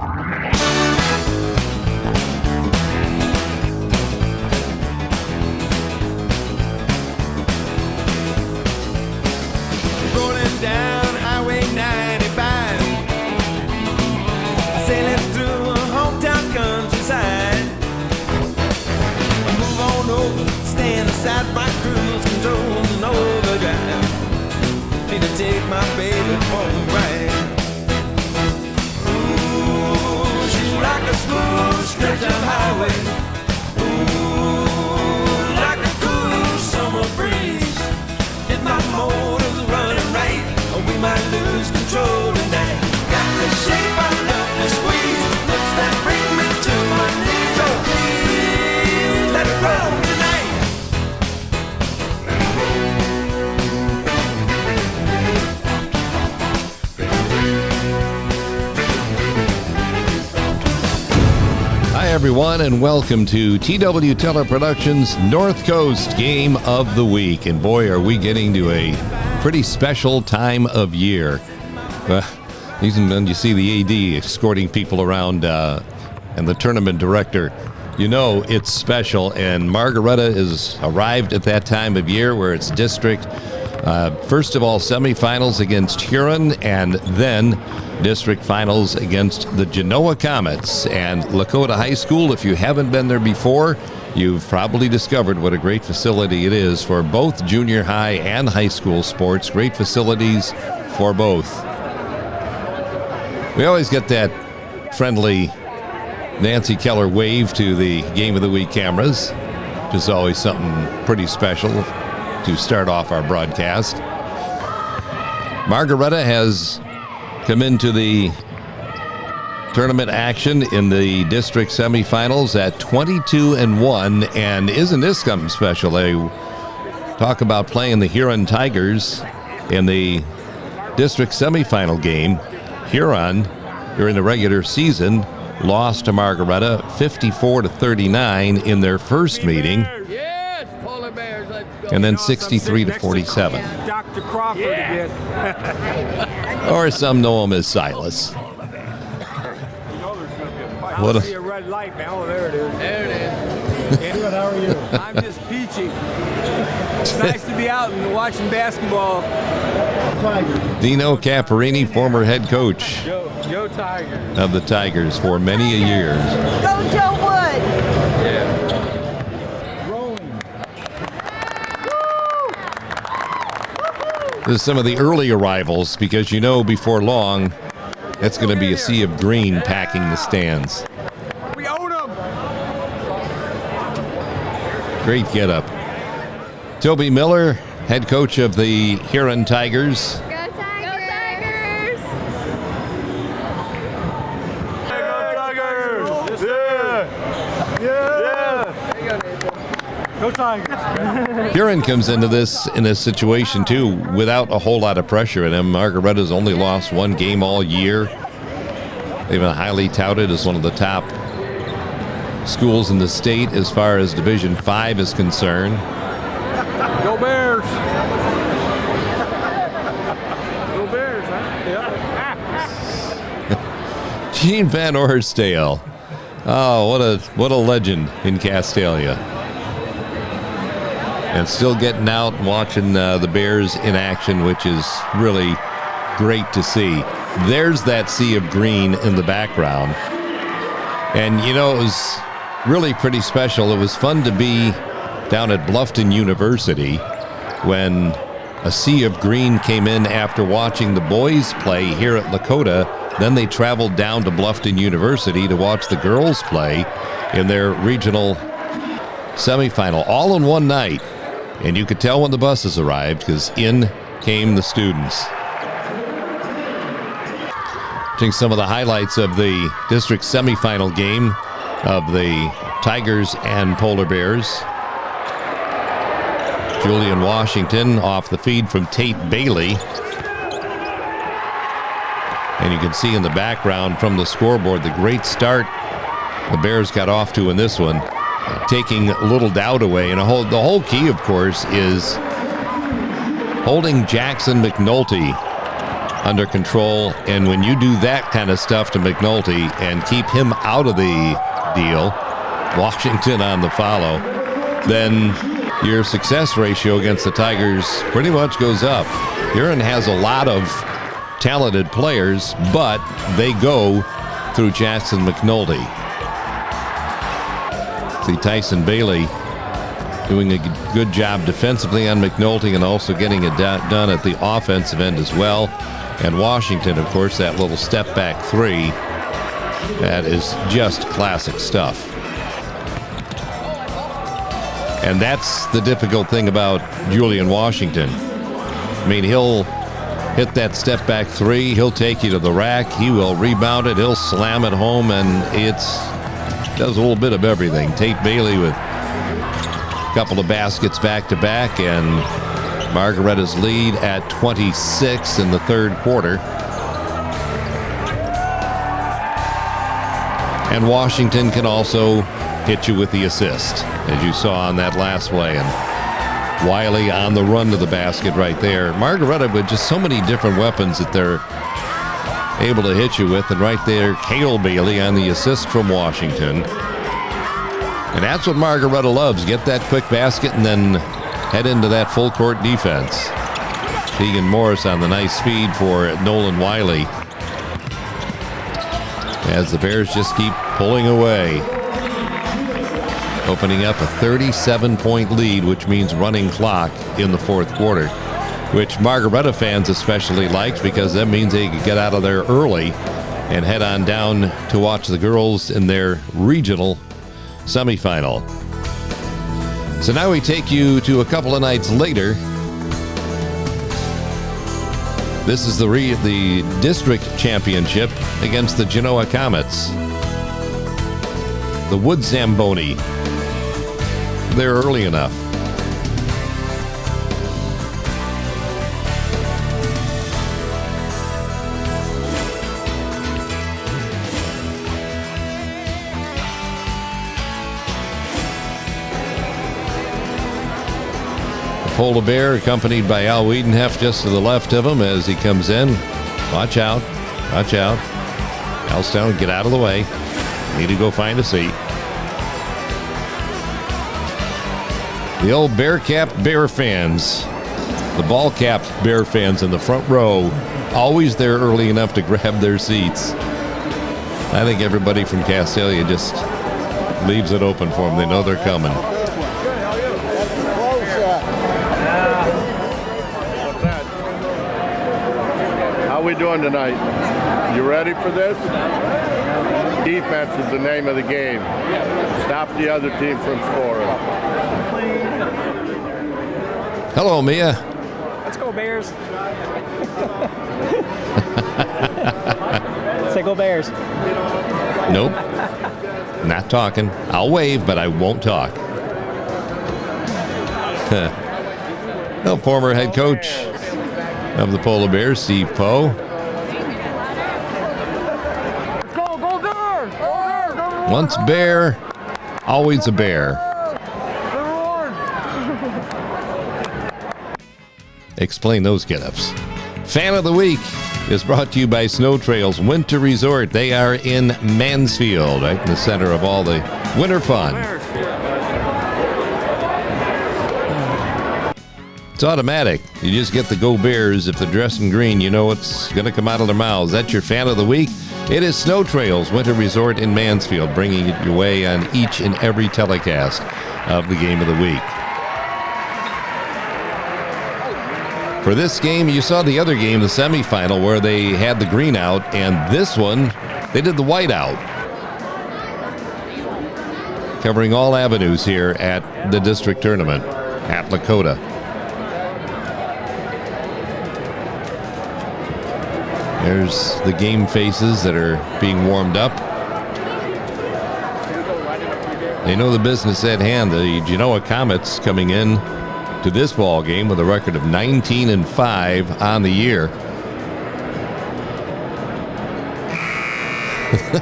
Rolling down Highway 95, sailing through a hometown countryside. Move on over, stand aside my cruise control and overdrive. Need to take my baby for a ride. Ooh, she's like a smooth stretch of highway. Ooh, like a cool summer breeze. If my motor's running right, we might lose control tonight. Got the shape I love to squeeze, looks that bring me to my knees. So please let it roll tonight. Hi, everyone, and welcome to TW Teller Productions North Coast Game of the Week. And boy, are we getting to a pretty special time of year. Even when you see the AD escorting people around and the tournament director, you know it's special. And Margaretta has arrived at that time of year where it's district. First of all, semifinals against Huron, and then district finals against the Genoa Comets. And Lakota High School, if you haven't been there before, you've probably discovered what a great facility it is for both junior high and high school sports. Great facilities for both. We always get that friendly Nancy Keller wave to the Game of the Week cameras, which is always something pretty special to start off our broadcast. Margaretta has come into the tournament action in the district semifinals at 22-1, and isn't this something special? They talk about playing the Huron Tigers in the district semifinal game. Huron, during the regular season, lost to Margaretta 54-39 in their first meeting, and then 63-47. Dr. Crawford again. Or some know him as Silas. What a red light, man. Oh, there it is. There it is. Good, how are you? I'm just peachy. It's nice to be out and watching basketball. Dino Caparini, former head coach Go Tigers. of the Tigers for many a year. Go Joe Wood! Yeah. This is some of the early arrivals, because you know before long it's going to be a sea of green packing the stands. We own them. Great getup. Toby Miller, head coach of the Huron Tigers. Go Tigers! Go Tigers. Huron comes into this in a situation too without a whole lot of pressure in him. Margaretta's only lost one game all year. They've been highly touted as one of the top schools in the state as far as Division 5 is concerned. Go Bears. Go Bears, huh? Yeah. Gene Van Orsdale. Oh, what a legend in Castalia. And still getting out and watching the Bears in action, which is really great to see. There's that sea of green in the background. And, you know, it was really pretty special. It was fun to be down at Bluffton University when a sea of green came in after watching the boys play here at Lakota. Then they traveled down to Bluffton University to watch the girls play in their regional semifinal, all in one night. And you could tell when the buses arrived because in came the students. Watching some of the highlights of the district semifinal game of the Tigers and Polar Bears. Julian Washington off the feed from Tate Bailey. And you can see in the background from the scoreboard the great start the Bears got off to in this one, taking little doubt away. And the whole key, of course, is holding Jackson McNulty under control. And when you do that kind of stuff to McNulty and keep him out of the deal, Washington on the follow, then your success ratio against the Tigers pretty much goes up. Huron has a lot of talented players, but they go through Jackson McNulty. See Tyson Bailey doing a good job defensively on McNulty and also getting it done at the offensive end as well. And Washington, of course, that little step back three, that is just classic stuff. And that's the difficult thing about Julian Washington. I mean, he'll hit that step back three, he'll take you to the rack, he will rebound it, he'll slam it home, and does a little bit of everything. Tate Bailey with a couple of baskets back to back, and Margaretta's lead at 26 in the third quarter. And Washington can also hit you with the assist, as you saw on that last play. And Wiley on the run to the basket right there. Margaretta with just so many different weapons that they're able to hit you with. And right there, Cale Bailey on the assist from Washington. And that's what Margaretta loves. Get that quick basket and then head into that full court defense. Tegan Morris on the nice feed for Nolan Wiley, as the Bears just keep pulling away. Opening up a 37-point lead, which means running clock in the fourth quarter, which Margaretta fans especially liked, because that means they could get out of there early and head on down to watch the girls in their regional semifinal. So now we take you to a couple of nights later. This is the district championship against the Genoa Comets. The Wood Zamboni. They're early enough. Polar Bear accompanied by Al Wiedenheft just to the left of him as he comes in. Watch out. Watch out. Al Stone, get out of the way. Need to go find a seat. The old Bear-capped Bear fans, the ball-capped Bear fans in the front row, always there early enough to grab their seats. I think everybody from Castalia just leaves it open for them. They know they're coming. How we doing tonight? You ready for this? Defense is the name of the game. Stop the other team from scoring. Hello, Mia. Let's go Bears. Say go Bears. Nope. Not talking. I'll wave, but I won't talk. Well, former head coach of the Polar Bears, Steve Poe. Go Bears! Once Bear, always a Bear. Explain those get-ups. Fan of the Week is brought to you by Snow Trails Winter Resort. They are in Mansfield, right in the center of all the winter fun. It's automatic. You just get the Go Bears. If they're dressed in green, you know what's going to come out of their mouths. That's your Fan of the Week. It is Snow Trails Winter Resort in Mansfield, bringing it your way on each and every telecast of the Game of the Week. For this game, you saw the other game, the semifinal, where they had the green out, and this one, they did the white out. Covering all avenues here at the district tournament at Lakota. There's the game faces that are being warmed up. They know the business at hand. The Genoa Comets coming in to this ball game with a record of 19-5 on the year. I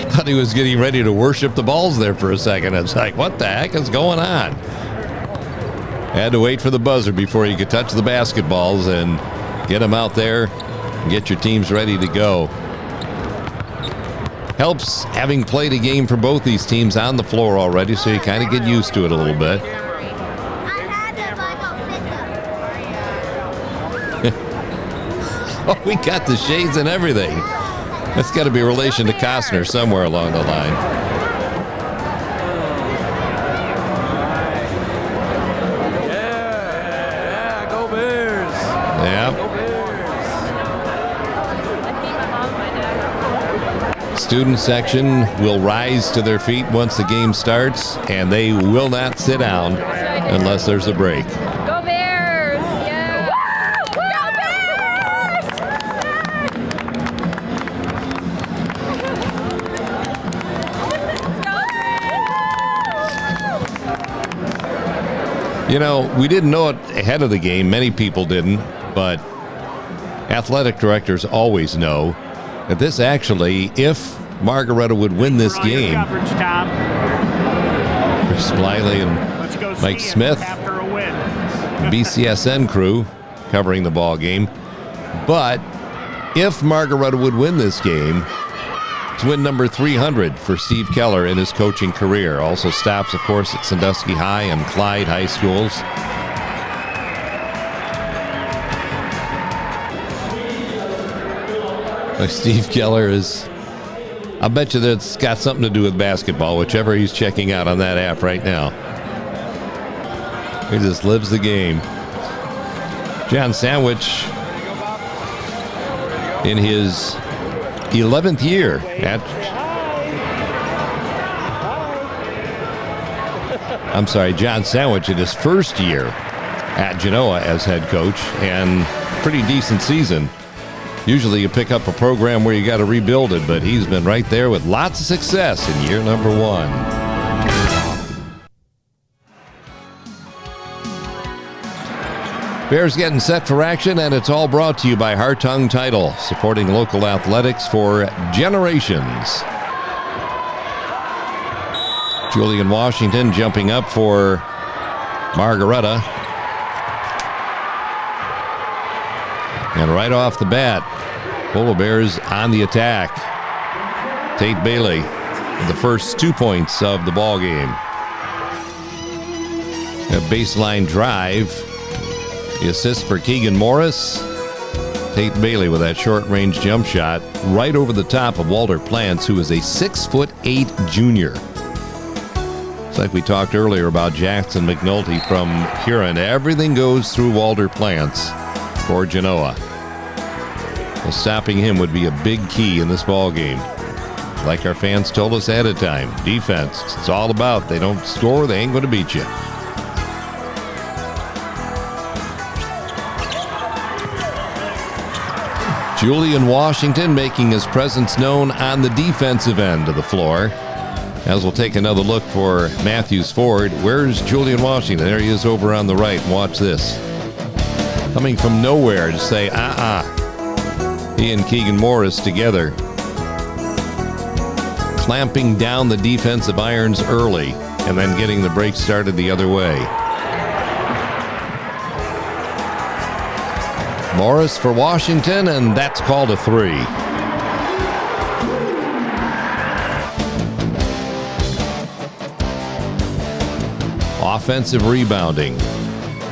thought he was getting ready to worship the balls there for a second. It's like, what the heck is going on? Had to wait for the buzzer before he could touch the basketballs and get them out there Get your teams ready to go. Helps having played a game for both these teams on the floor already, so you kind of get used to it a little bit. Oh, we got the shades and everything. That's got to be a relation to Costner somewhere along the line. Yeah, go Bears. Yeah. Go Bears. Student section will rise to their feet once the game starts, and they will not sit down unless there's a break. Go Bears! Yeah! Go Bears! You know, we didn't know it ahead of the game. Many people didn't, but athletic directors always know that this actually, if Margaretta would win this game, Chris Bliley and Mike Smith, BCSN crew covering the ball game. But if Margaretta would win this game, it's win number 300 for Steve Keller in his coaching career. Also stops, of course, at Sandusky High and Clyde High Schools. Steve Keller is, I bet you that's got something to do with basketball, whichever he's checking out on that app right now. He just lives the game. John Sandwich in his 11th year at, John Sandwich in his first year at Genoa as head coach, and pretty decent season. Usually you pick up a program where you got to rebuild it, but he's been right there with lots of success in year number 1. Bears getting set for action, and it's all brought to you by Hartung Title, supporting local athletics for generations. Julian Washington jumping up for Margaretta. And right off the bat, Polar Bears on the attack. Tate Bailey, the first 2 points of the ball game. A baseline drive. The assist for Keegan Morris. Tate Bailey with that short-range jump shot right over the top of Walter Plants, who is a 6'8" junior. It's like we talked earlier about Jackson McNulty from Huron. Everything goes through Walter Plants for Genoa. Well, stopping him would be a big key in this ball game. Like our fans told us ahead of time, defense, it's all about. They don't score, they ain't going to beat you. Julian Washington making his presence known on the defensive end of the floor. As we'll take another look for Matthews Ford. Where's Julian Washington? There he is over on the right. Watch this. Coming from nowhere to say, He and Keegan Morris together. Clamping down the defensive irons early and then getting the break started the other way. Morris for Washington, and that's called a 3. Offensive rebounding.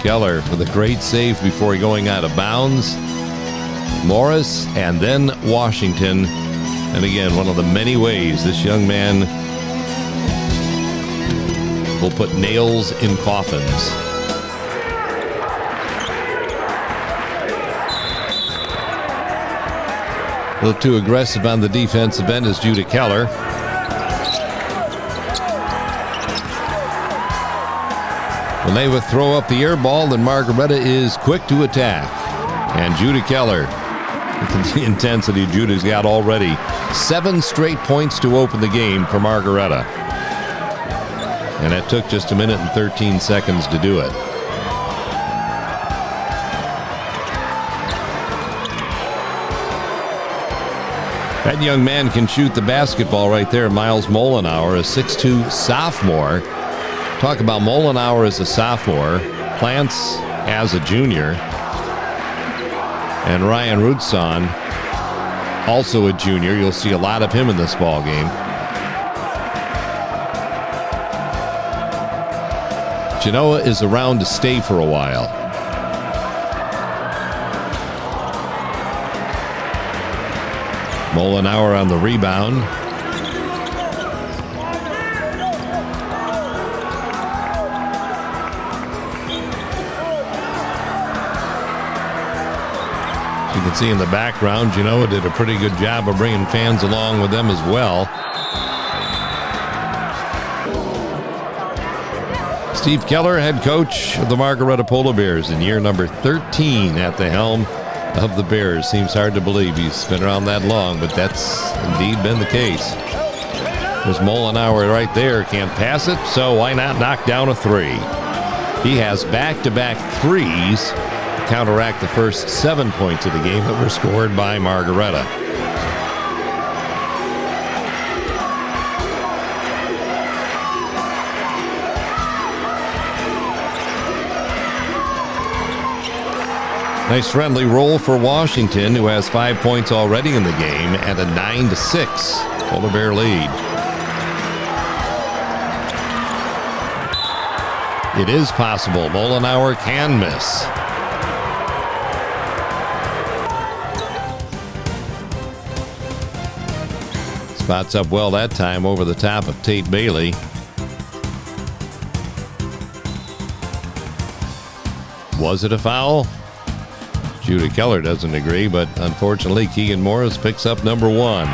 Keller with a great save before going out of bounds. Morris and then Washington. And again, one of the many ways this young man will put nails in coffins. A little too aggressive on the defensive end is Judah Keller. When they would throw up the air ball, then Margaretta is quick to attack. And Judah Keller, the intensity Judah's got already. 7 straight points to open the game for Margaretta. And it took just 1 minute and 13 seconds to do it. That young man can shoot the basketball right there. Miles Molenauer, a 6'2 sophomore. Talk about Molenauer as a sophomore. Plants as a junior. And Ryan Rudson, also a junior. You'll see a lot of him in this ball game. Genoa is around to stay for a while. Molinauer on the rebound. You can see in the background, Genoa did a pretty good job of bringing fans along with them as well. Steve Keller, head coach of the Margaretta Polar Bears in year number 13 at the helm of the Bears. Seems hard to believe he's been around that long, but that's indeed been the case. There's Molinauer right there. Can't pass it, so why not knock down a three? He has back-to-back threes to counteract the first 7 points of the game that were scored by Margaretta. Nice friendly roll for Washington, who has 5 points already in the game and a 9-6 Polar Bear lead. It is possible. Molinauer can miss. Spots up well that time over the top of Tate Bailey. Was it a foul? Judah Keller doesn't agree, but unfortunately, Keegan Morris picks up number one.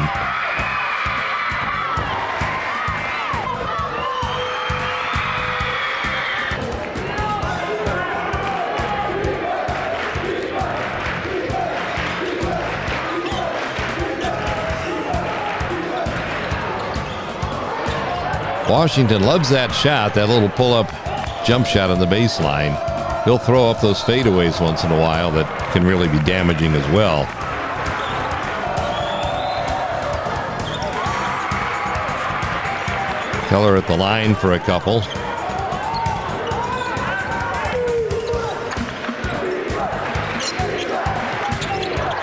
Washington loves that shot, that little pull-up jump shot on the baseline. He'll throw up those fadeaways once in a while that can really be damaging as well. Keller at the line for a couple.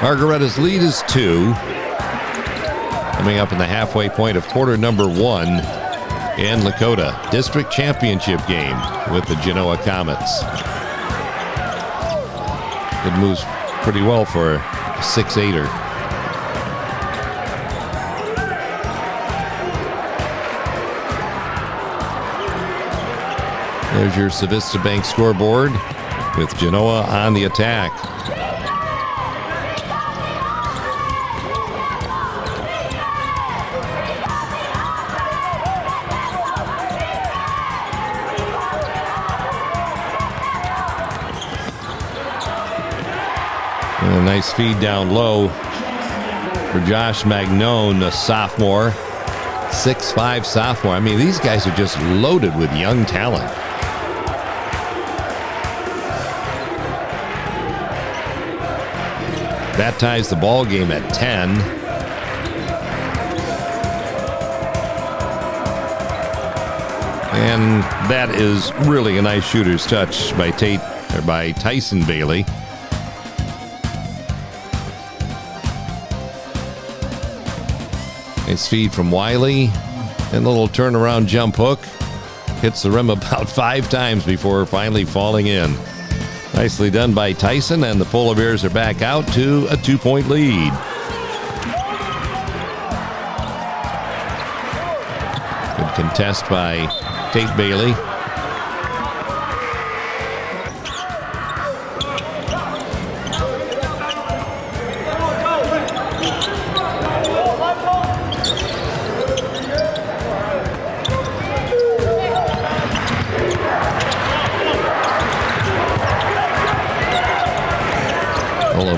Margaretta's lead is 2. Coming up in the halfway point of quarter number 1 in Lakota. District championship game with the Genoa Comets. It moves pretty well for a 6-8er. There's your Civista Bank scoreboard with Genoa on the attack. And a nice feed down low for Josh Magnone, a sophomore, 6'5" sophomore. I mean, these guys are just loaded with young talent. That ties the ball game at 10. And that is really a nice shooter's touch by Tyson Bailey. Nice feed from Wiley, and a little turnaround jump hook. Hits the rim about 5 times before finally falling in. Nicely done by Tyson, and the Polar Bears are back out to a 2-point lead. Good contest by Tate Bailey.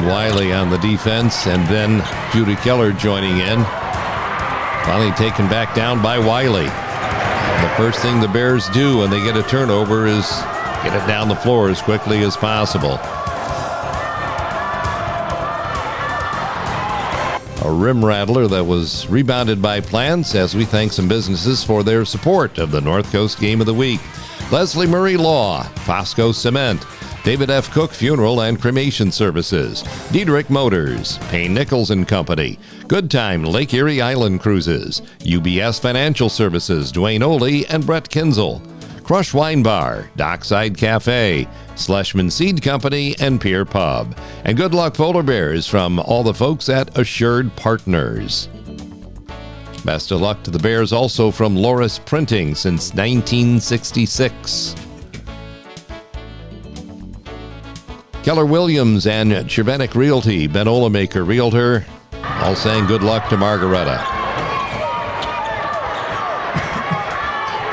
Wiley on the defense, and then Judah Keller joining in. Finally taken back down by Wiley. The first thing the Bears do when they get a turnover is get it down the floor as quickly as possible. A rim rattler that was rebounded by Plants, as we thank some businesses for their support of the North Coast Game of the Week. Leslie Murray Law, Fosco Cement, David F. Cook Funeral and Cremation Services, Diedrich Motors, Payne Nichols and Company, Good Time Lake Erie Island Cruises, UBS Financial Services, Dwayne Oley and Brett Kinzel, Crush Wine Bar, Dockside Cafe, Schlesman Seed Company, and Pier Pub. And good luck, Polar Bears, from all the folks at Assured Partners. Best of luck to the Bears also from Loris Printing since 1966. Keller Williams and Chervenic Realty, Ben Olemaker Realtor, all saying good luck to Margaretta.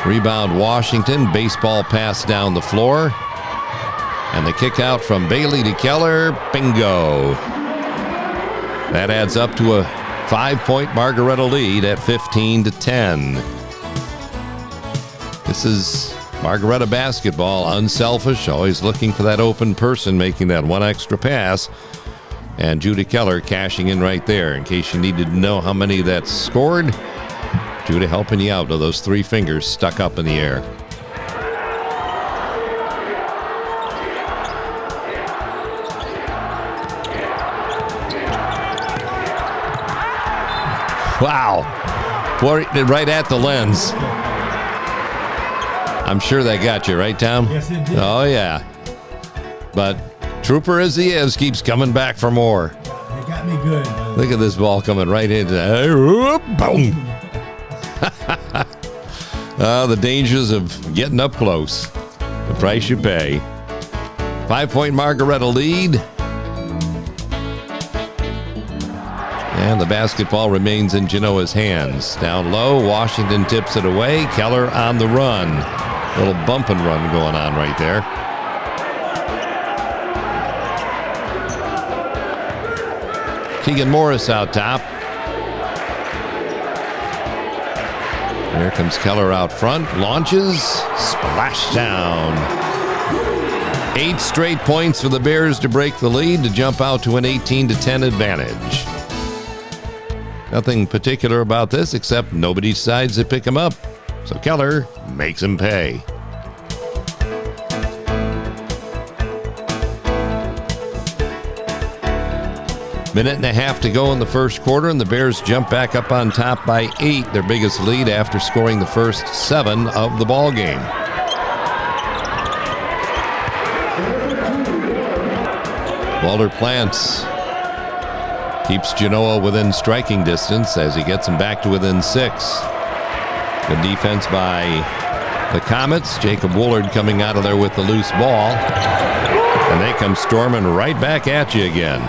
Rebound Washington, baseball pass down the floor. And the kick out from Bailey to Keller, bingo. That adds up to a 5-point Margaretta lead at 15-10. This is Margaretta basketball, unselfish, always looking for that open person, making that one extra pass. And Judah Keller cashing in right there. In case you needed to know how many that scored, Judah helping you out with those 3 fingers stuck up in the air. Wow. Right at the lens. I'm sure that got you, right, Tom? Yes, it did. Oh, yeah. But trooper as he is, keeps coming back for more. They got me good. Look at this ball coming right into boom. The dangers of getting up close. The price you pay. 5-point Margaretta lead. And the basketball remains in Genoa's hands. Down low, Washington tips it away. Keller on the run. Little bump and run going on right there. Keegan Morris out top. There comes Keller out front. Launches. Splashdown. 8 straight points for the Bears to break the lead to jump out to an 18-10 advantage. Nothing particular about this except nobody decides to pick him up. So Keller makes him pay. Minute and a half to go in the first quarter, and the Bears jump back up on top by 8, their biggest lead after scoring the first 7 of the ball game. Walter Plants keeps Genoa within striking distance as he gets him back to within 6. Good defense by the Comets. Jacob Woolard coming out of there with the loose ball. And they come storming right back at you again.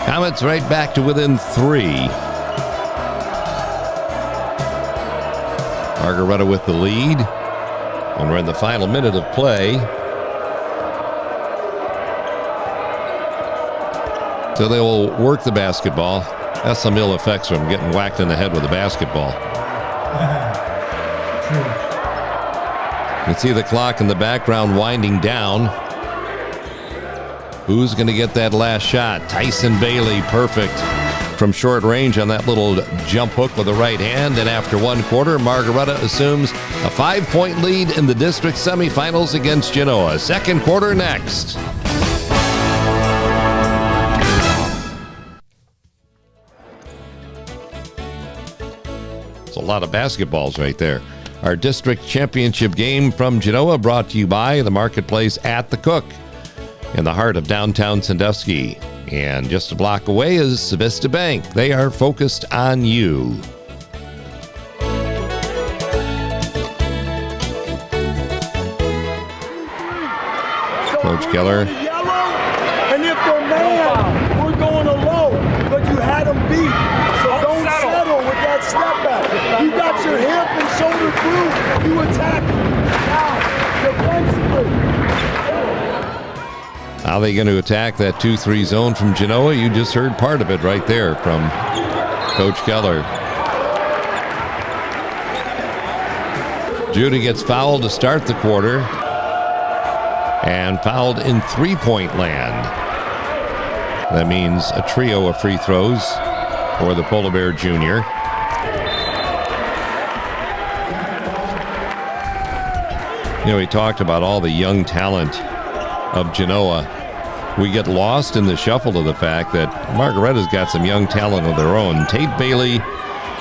Comets right back to within 3. Margaretta with the lead. And we're in the final minute of play. So they will work the basketball. That's some ill effects from getting whacked in the head with a basketball. You can see the clock in the background winding down. Who's going to get that last shot? Tyson Bailey, perfect from short range on that little jump hook with the right hand. And after 1 quarter, Margaretta assumes a 5-point lead in the district semifinals against Genoa. Second quarter next. It's a lot of basketballs right there. Our district championship game from Genoa brought to you by the Marketplace at the Cook in the heart of downtown Sandusky. And just a block away is Vista Bank. They are focused on you. Coach Keller. And if they're man, we're going to low, but you had them beat. So don't settle with that step back. You got your hip and shoulder through. You attack now defensively. How are they going to attack that 2-3 zone from Genoa? You just heard part of it right there from Coach Keller. Judah gets fouled to start the quarter and fouled in three-point land. That means a trio of free throws for the Polar Bear Junior. You know, we talked about all the young talent of Genoa. We get lost in the shuffle of the fact that Margaretta's got some young talent of their own. Tate Bailey,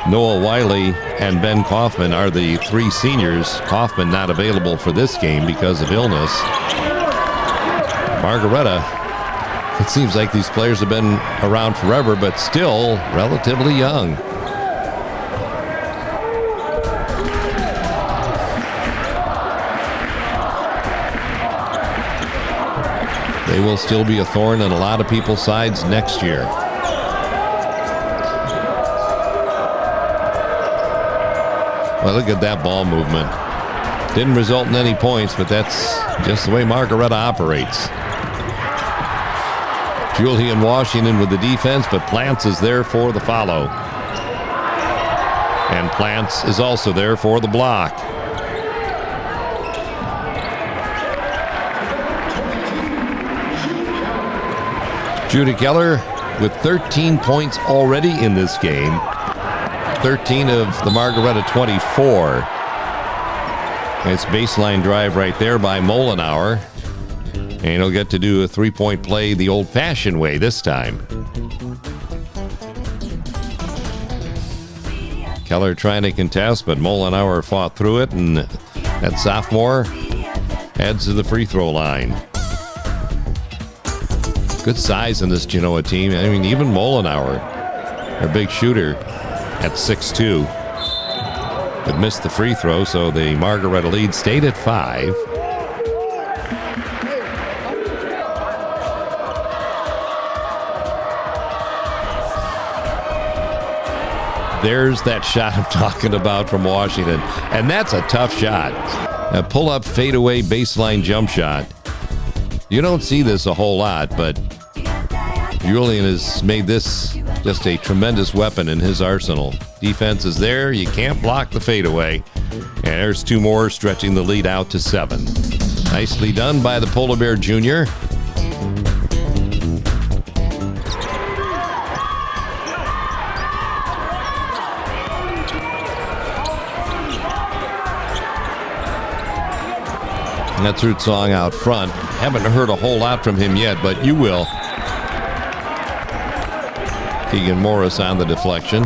Noah Wiley, and Ben Kaufman are the three seniors. Kaufman not available for this game because of illness. Margaretta, it seems like these players have been around forever, but still relatively young. They will still be a thorn in a lot of people's sides next year. Well, look at that ball movement. Didn't result in any points, but that's just the way Margaretta operates. Julian Washington with the defense, but Plants is there for the follow. And Plants is also there for the block. Judah Keller with 13 points already in this game. 13 of the Margaretta 24. It's baseline drive right there by Molenauer. And he'll get to do a three-point play the old-fashioned way this time. Keller trying to contest, but Molenauer fought through it, and that sophomore heads to the free throw line. Good size in this Genoa team. I mean, even Molenauer, their big shooter, at 6'2", but missed the free throw, so the Margaretta lead stayed at 5. There's that shot I'm talking about from Washington, and that's a tough shot. A pull-up, fadeaway, baseline jump shot. You don't see this a whole lot, but Julian has made this just a tremendous weapon in his arsenal. Defense is there. You can't block the fadeaway. And there's two more, stretching the lead out to 7. Nicely done by the Polar Bear Jr. And that's Root Song out front. Haven't heard a whole lot from him yet, but you will. Keegan Morris on the deflection.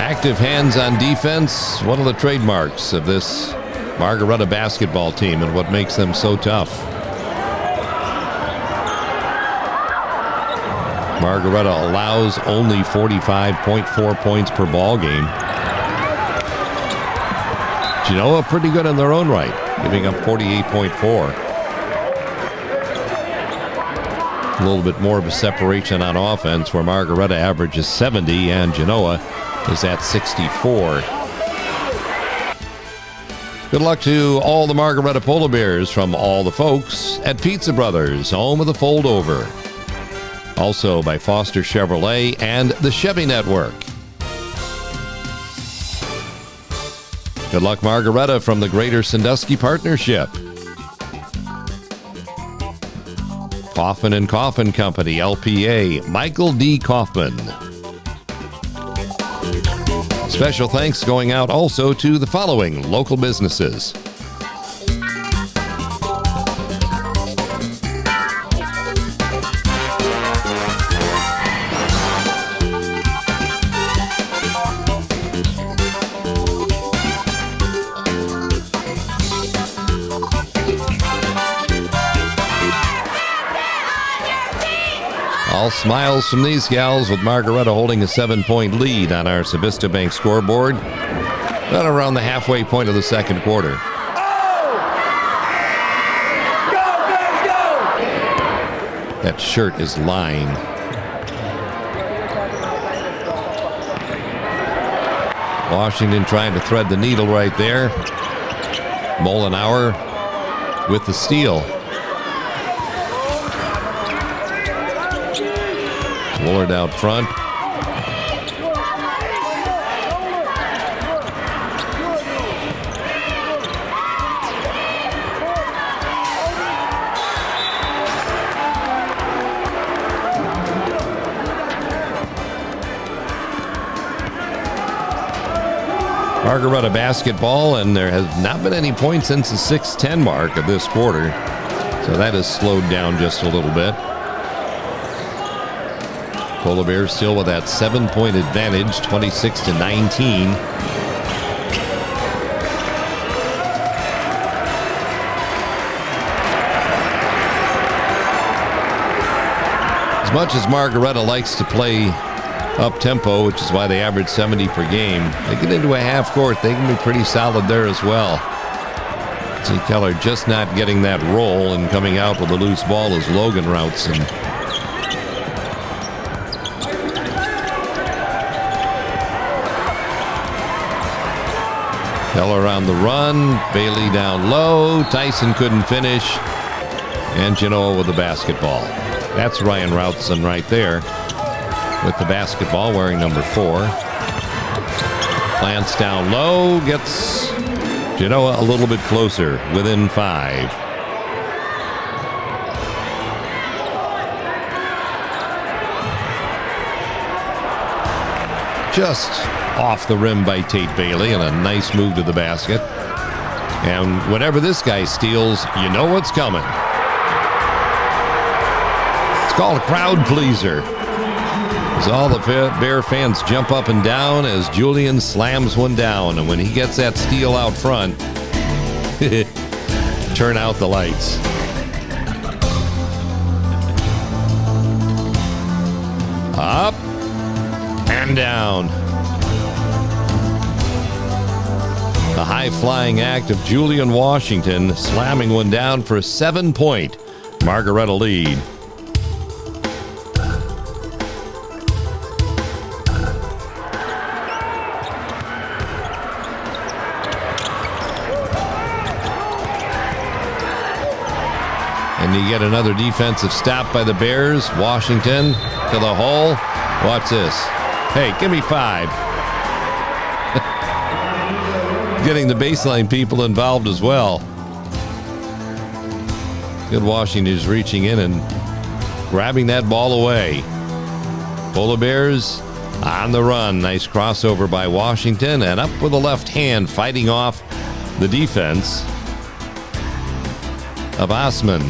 Active hands on defense, one of the trademarks of this Margaretta basketball team and what makes them so tough. Margaretta allows only 45.4 points per ball game. Genoa pretty good in their own right, giving up 48.4. A little bit more of a separation on offense, where Margaretta averages 70 and Genoa is at 64. Good luck to all the Margaretta Polar Bears from all the folks at Pizza Brothers, home of the fold over. Also by Foster Chevrolet and the Chevy Network. Good luck, Margaretta, from the Greater Sandusky Partnership. Kaufman and Kaufman Company, LPA, Michael D. Kaufman. Special thanks going out also to the following local businesses. All smiles from these gals, with Margaretta holding a 7-point lead on our Civista Bank scoreboard. Right around the halfway point of the second quarter. That shirt is lying. Washington trying to thread the needle right there. Molenauer with the steal. Woolard out front. Margaretta basketball, and there has not been any points since the 6:10 mark of this quarter. So that has slowed down just a little bit. Polar Bears still with that 7-point advantage, 26-19. As much as Margaretta likes to play up-tempo, which is why they average 70 per game, they get into a half court, they can be pretty solid there as well. See Keller just not getting that roll, and coming out with a loose ball as Logan routes him. Keller on the run, Bailey down low, Tyson couldn't finish, and Genoa with the basketball. That's Ryan Routson right there with the basketball, wearing number 4. Plants down low, gets Genoa a little bit closer, within 5. Just off the rim by Tate Bailey, and a nice move to the basket. And whenever this guy steals, you know what's coming. It's called a crowd pleaser. As all the Bear fans jump up and down as Julian slams one down. And when he gets that steal out front, turn out the lights. Up and down. The high-flying act of Julian Washington slamming one down for a 7-point Margaretta lead. And you get another defensive stop by the Bears. Washington to the hole. Watch this. Hey, give me 5. Getting the baseline people involved as well. Good Washington is reaching in and grabbing that ball away. Polar Bears on the run. Nice crossover by Washington, and up with the left hand, fighting off the defense of Osman.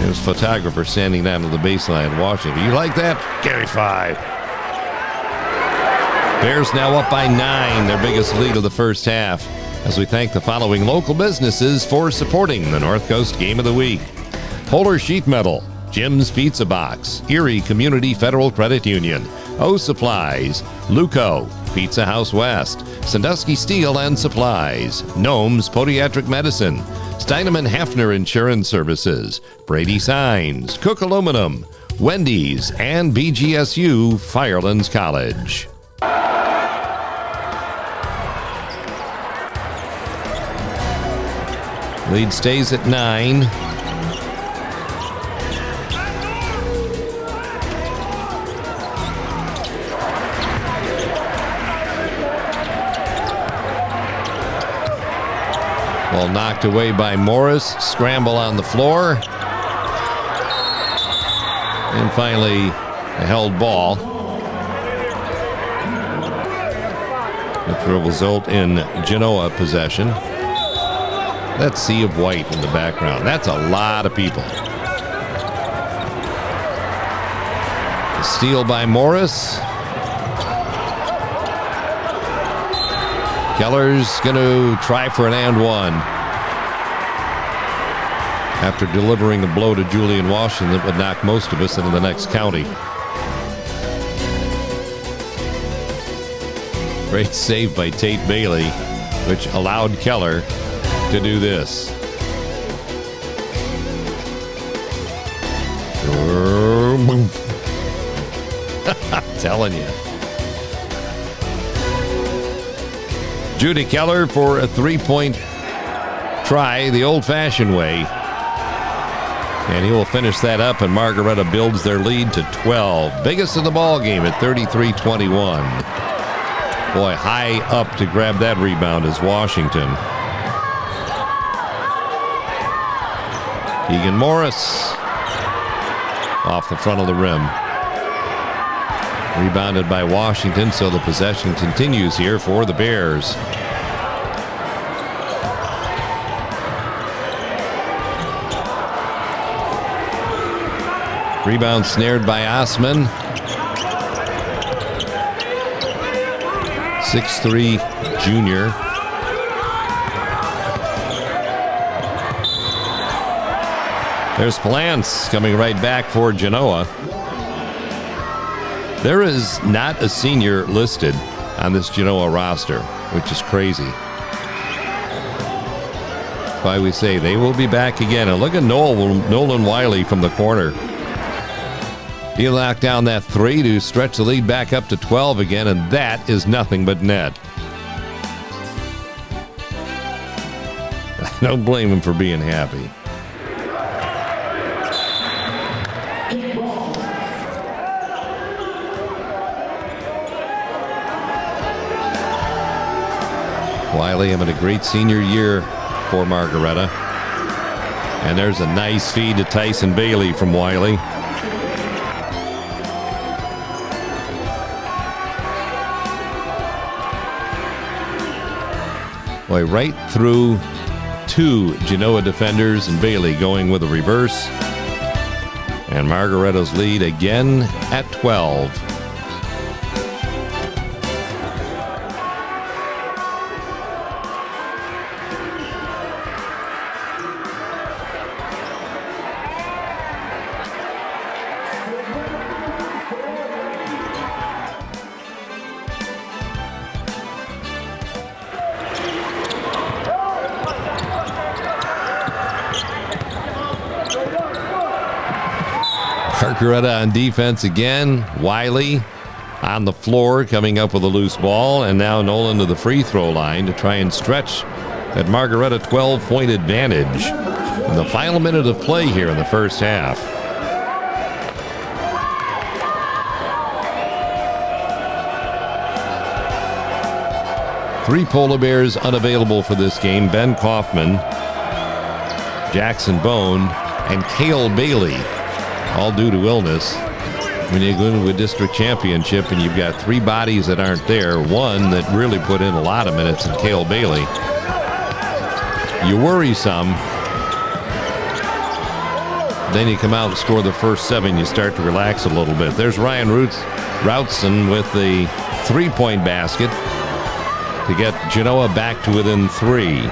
His photographer standing down to the baseline. Washington, you like that? Carry 5. Bears now up by 9, their biggest lead of the first half, as we thank the following local businesses for supporting the North Coast Game of the Week. Polar Sheet Metal, Jim's Pizza Box, Erie Community Federal Credit Union, O Supplies, Luco, Pizza House West, Sandusky Steel and Supplies, Gnome's Podiatric Medicine, Steinemann Hafner Insurance Services, Brady Signs, Cook Aluminum, Wendy's, and BGSU Firelands College. Lead stays at 9. Ball knocked away by Morris. Scramble on the floor. And finally, a held ball, which will result in Genoa possession. That sea of white in the background. That's a lot of people. A steal by Morris. Keller's going to try for an and one. After delivering a blow to Julian Washington that would knock most of us into the next county. Great save by Tate Bailey, which allowed Keller to do this. I'm telling you. Judy Keller for a 3-point try the old-fashioned way. And he will finish that up, and Margaretta builds their lead to 12. Biggest of the ball game at 33-21. Boy, high up to grab that rebound is Washington. Keegan Morris off the front of the rim. Rebounded by Washington, so the possession continues here for the Bears. Rebound snared by Osman. 6'3" junior. There's Palance coming right back for Genoa. There is not a senior listed on this Genoa roster, which is crazy. That's why we say they will be back again. And look at Nolan Wiley from the corner. He locked down that 3 to stretch the lead back up to 12 again, and that is nothing but net. I don't blame him for being happy. Wiley having a great senior year for Margaretta. And there's a nice feed to Tyson Bailey from Wiley. Boy, right through 2 Genoa defenders, and Bailey going with a reverse. And Margaretta's lead again at 12. Margaretta on defense again. Wiley on the floor coming up with a loose ball, and now Nolan to the free throw line to try and stretch that Margaretta 12-point advantage in the final minute of play here in the first half. Three Polar Bears unavailable for this game: Ben Kaufman, Jackson Bone, and Cale Bailey, all due to illness. When you go into a district championship and you've got 3 bodies that aren't there, one that really put in a lot of minutes in Cale Bailey, you worry some. Then you come out and score the first 7, you start to relax a little bit. There's Ryan Routson with the 3-point basket to get Genoa back to within 3.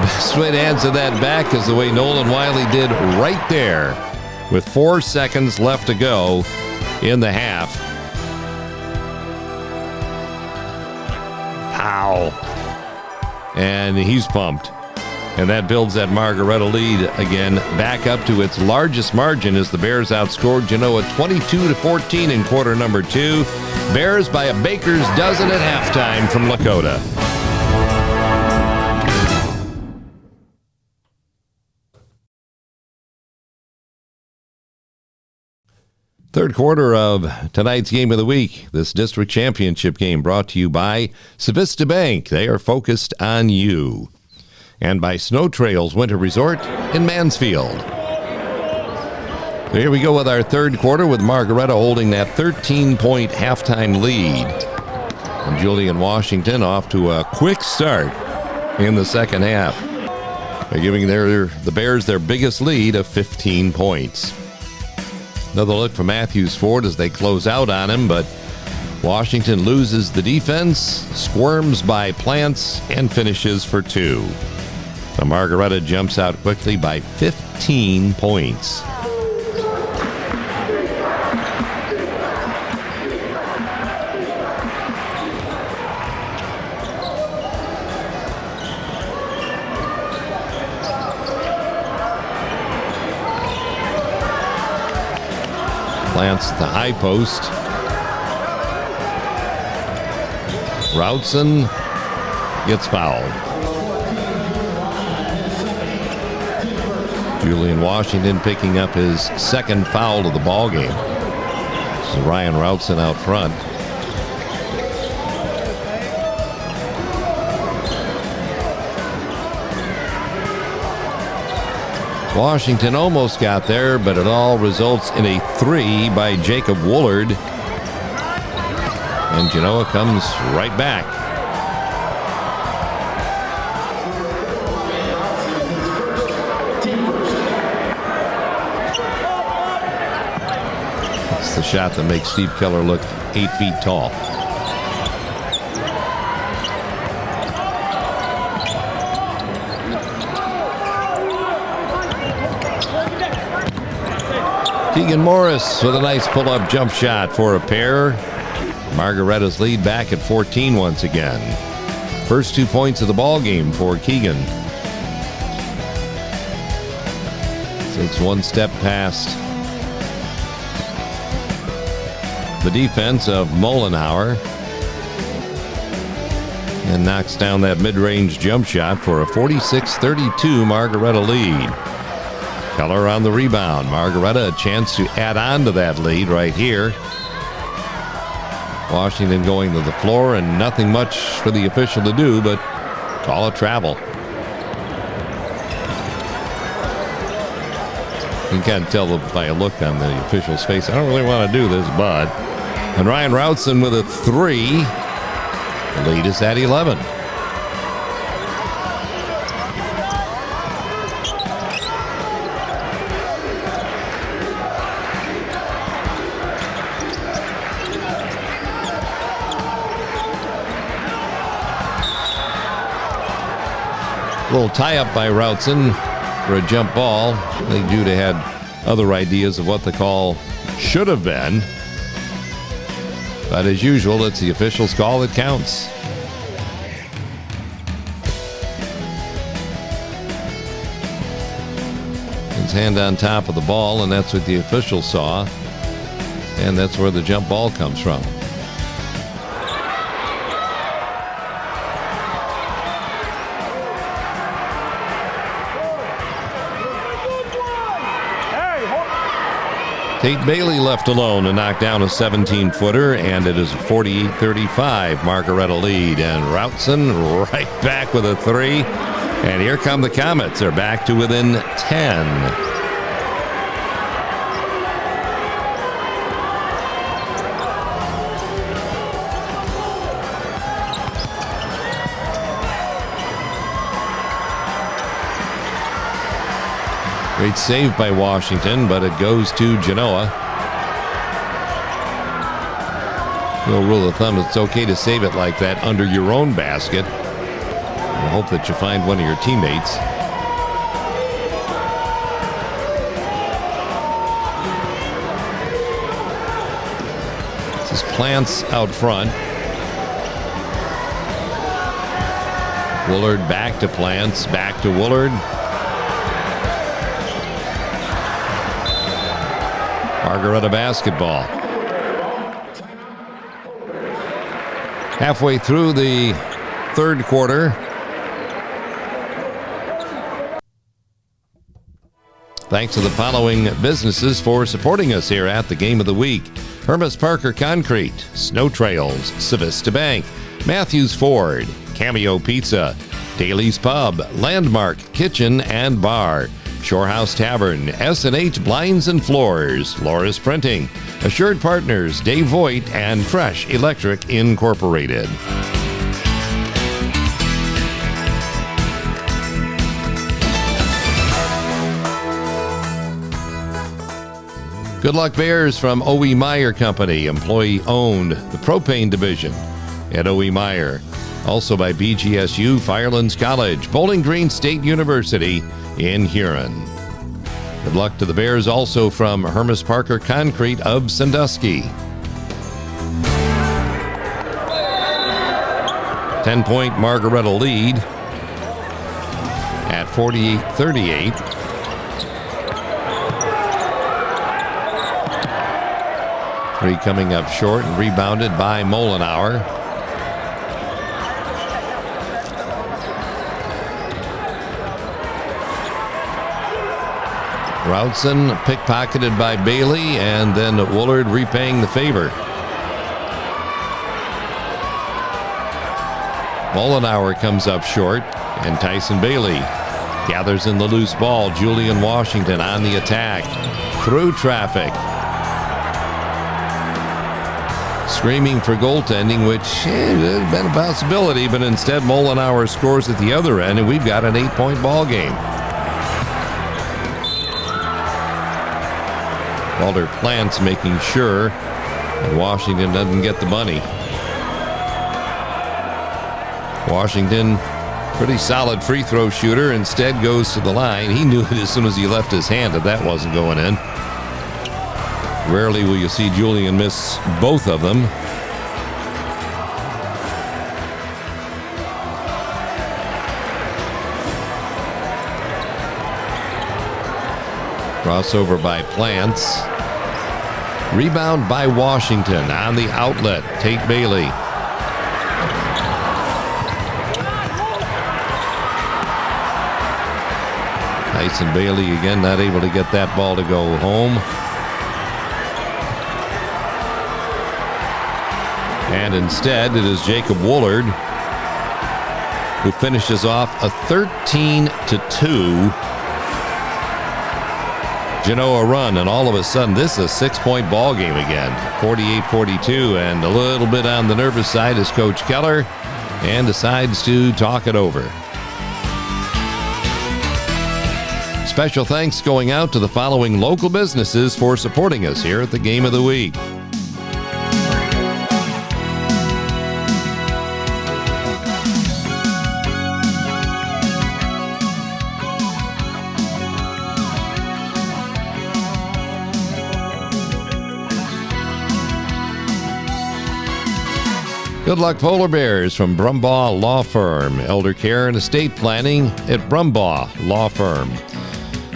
Best way to answer that back is the way Nolan Wiley did right there with 4 seconds left to go in the half. Pow. And he's pumped. And that builds that Margaretta lead again back up to its largest margin as the Bears outscored Genoa 22-14 in quarter number 2. Bears by a baker's dozen at halftime from Lakota. Third quarter of tonight's game of the week, this district championship game brought to you by Civista Bank. They are focused on you. And by Snow Trails Winter Resort in Mansfield. So here we go with our third quarter with Margaretta holding that 13-point halftime lead. And Julian Washington off to a quick start in the second half. They're giving the Bears their biggest lead of 15 points. Another look for Matthews Ford as they close out on him, but Washington loses the defense, squirms by Plants, and finishes for 2. So Margaretta jumps out quickly by 15 points. Plants at the high post. Routson gets fouled. Julian Washington picking up his second foul of the ball game. This is Ryan Routson out front. Washington almost got there, but it all results in a 3 by Jacob Woolard. And Genoa comes right back. shot that makes Steve Keller look 8 feet tall. Keegan Morris with a nice pull-up jump shot for a pair. Margaretta's lead back at 14 once again. First 2 points of the ball game for Keegan. So it's one step past the defense of Mollenhauer, and knocks down that mid-range jump shot for a 46-32 Margaretta lead. Keller on the rebound. Margaretta a chance to add on to that lead right here. Washington going to the floor, and nothing much for the official to do but call a travel. You can't tell by a look on the official's face, I don't really want to do this, bud. And Ryan Routson with a 3. The lead is at 11. A little tie-up by Routson for a jump ball. I think Judah had other ideas of what the call should have been. But as usual, it's the official's call that counts. His hand on top of the ball, and that's what the official saw. And that's where the jump ball comes from. Tate Bailey left alone to knock down a 17-footer, and it is a 48-35 Margaretta lead. And Routson right back with a 3. And here come the Comets. They're back to within 10. Great save by Washington, but it goes to Genoa. No rule of thumb, it's okay to save it like that under your own basket. I hope that you find one of your teammates. This is Plants out front. Woolard back to Plants, back to Woolard. Margaretta basketball. Halfway through the third quarter. Thanks to the following businesses for supporting us here at the Game of the Week: Hermes Parker Concrete, Snow Trails, Civista Bank, Matthews Ford, Cameo Pizza, Daly's Pub, Landmark Kitchen and Bar, Shorehouse Tavern, S&H Blinds and Floors, Laura's Printing, Assured Partners, Dave Voigt, and Fresh Electric Incorporated. Good Luck Bears from O.E. Meyer Company, employee owned, the propane division at O.E. Meyer. Also by BGSU, Firelands College, Bowling Green State University in Huron. Good luck to the Bears also from Hermes Parker Concrete of Sandusky. 10-point Margaretta lead at 48-38. Three coming up short and rebounded by Mollenhauer. Routson pickpocketed by Bailey, and then Woolard repaying the favor. Mollenhauer comes up short, and Tyson Bailey gathers in the loose ball. Julian Washington on the attack. Through traffic. Screaming for goaltending, which would have been a possibility, but instead Mollenhauer scores at the other end, and we've got an 8-point ball game. Walter Plants making sure that Washington doesn't get the money. Washington, pretty solid free throw shooter, instead goes to the line. He knew it as soon as he left his hand that wasn't going in. Rarely will you see Julian miss both of them. Crossover by Plants. Rebound by Washington on the outlet. Tate Bailey. Tyson Bailey again not able to get that ball to go home. And instead it is Jacob Woolard who finishes off a 13-2 Genoa run, and all of a sudden this is a 6-point ball game again. 48-42, and a little bit on the nervous side is Coach Keller, and decides to talk it over. Special thanks going out to the following local businesses for supporting us here at the Game of the Week. Good luck, Polar Bears, from Brumbaugh Law Firm. Elder Care and Estate Planning at Brumbaugh Law Firm.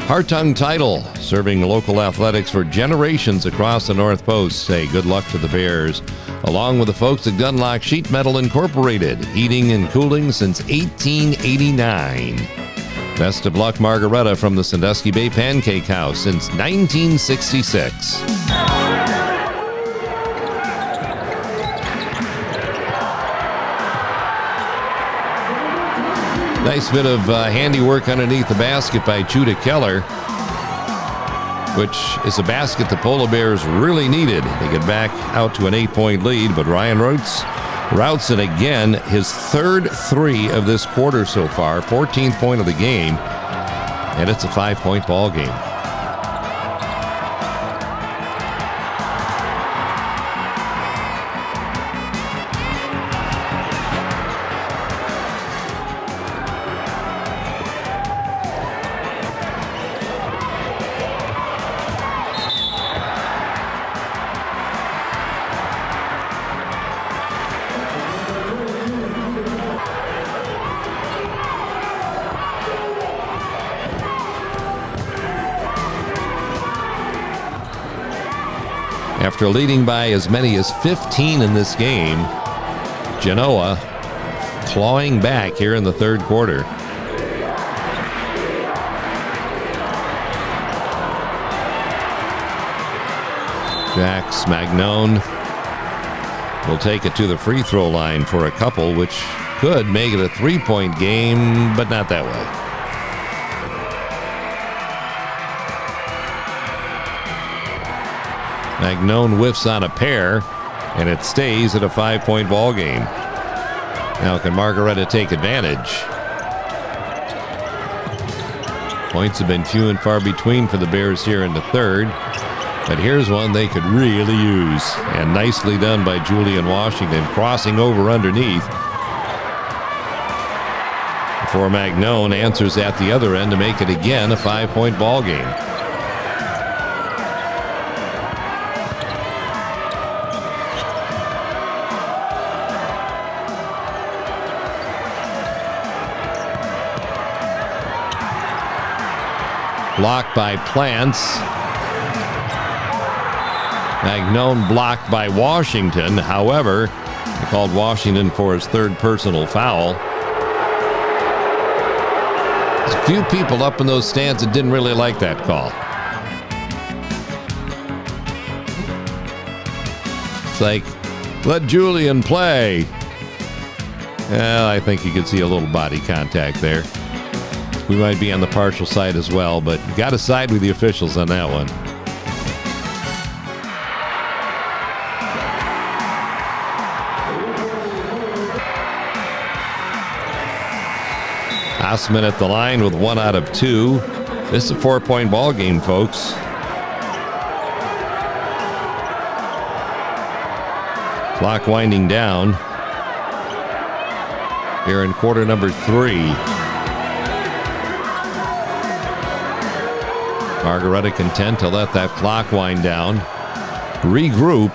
Hartung Title, serving local athletics for generations across the North Coast. Say good luck to the Bears, along with the folks at Gunlock Sheet Metal Incorporated, heating and cooling since 1889. Best of luck, Margaretta, from the Sandusky Bay Pancake House since 1966. Nice bit of handiwork underneath the basket by Judah Keller, which is a basket the Polar Bears really needed. They get back out to an 8-point lead, but Ryan routes it again, his third three of this quarter so far, 14th point of the game, and it's a 5-point ball game. After leading by as many as 15 in this game, Genoa clawing back here in the third quarter. Jax Magnone will take it to the free throw line for a couple, which could make it a 3-point game, but not that way. Magnone whiffs on a pair, and it stays at a 5-point ball game. Now can Margaretta take advantage? Points have been few and far between for the Bears here in the third, but here's one they could really use, and nicely done by Julian Washington, crossing over underneath before Magnone answers at the other end to make it again a 5-point ball game. Blocked by Plants. Magnone blocked by Washington. However, they called Washington for his third personal foul. There's a few people up in those stands that didn't really like that call. It's like, let Julian play. Well, I think you could see a little body contact there. We might be on the partial side as well, but got to side with the officials on that one. Osman at the line with 1 out of 2. This is a 4-point ball game, folks. Clock winding down here in quarter number 3. Margaretta content to let that clock wind down. Regroup.